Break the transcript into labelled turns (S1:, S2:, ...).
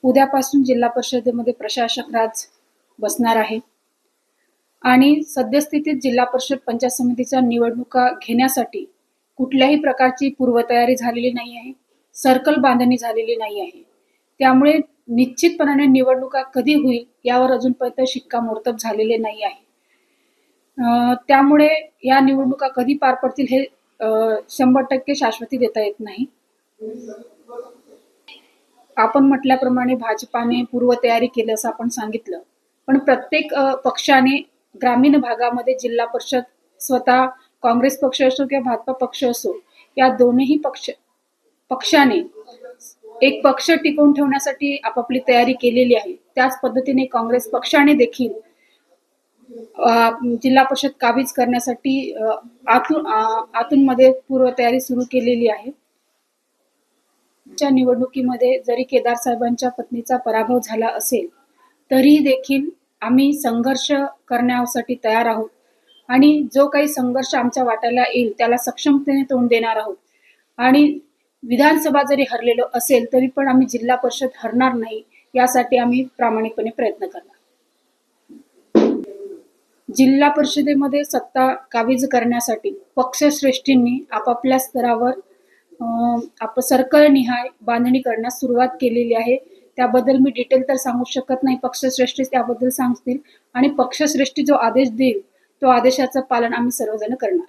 S1: उद्यापासून जिल्हा परिषदेमध्ये प्रशासक राज बसणार आहे आणि सद्यस्थितीत जिल्हा परिषद पंचायत समितीच्या निवडणुका घेण्यासाठी कुठल्याही प्रकारची पूर्वतयारी झालेली नाही आहे, सर्कल बांधणी झालेली नाही आहे. त्यामुळे निश्चितपणाने निवडणुका कधी होईल यावर अजूनपर्यंत शिक्कामोर्तब झालेले नाही आहे. त्यामुळे या निवडणुका कधी पार पडतील हे 100% शाश्वती देता येत नाही. आपण म्हटल्याप्रमाणे भाजपाने पूर्वतयारी केली असं आपण सांगितलं, पण प्रत्येक पक्षाने ग्रामीण भागामध्ये जिल्हा परिषद स्वतः काँग्रेस पक्ष असो किंवा भाजपा पक्ष असो, या दोन्ही पक्षाने एक पक्ष टिकवून ठेवण्यासाठी आपापली तयारी केलेली आहे. त्याच पद्धतीने काँग्रेस पक्षाने देखील जिल्हा परिषद काबीज करण्यासाठी आतून मध्ये पूर्वतयारी सुरू केलेली आहे. निवडणुकीमध्ये जरी केदार साहेबांच्या पत्नीचा पराभव झाला असेल तरी देखील आम्ही संघर्ष करण्यासाठी तयार आहोत आणि जो काही संघर्ष आमच्या वाट्याला येईल त्याला सक्षमतेने तोंड देणार आहोत. आणि विधानसभा जरी हरलेलो असेल तरी पण आम्ही जिल्हा परिषद हरणार नाही यासाठी आम्ही प्रामाणिकपणे प्रयत्न करणार. जिल्हा परिषदेमध्ये सत्ता काबीज करण्यासाठी पक्षश्रेष्ठींनी आपापल्या स्तरावर सर्कल निहाय बांधणी करण्यास सुरुवात केलेली आहे. त्याबद्दल मी डिटेल तर सांगू शकत नाही, पक्षश्रेष्ठी त्याबद्दल सांगतील आणि पक्षश्रेष्ठी जो आदेश देईल तो आदेशाचं पालन आम्ही सर्वजण करणार.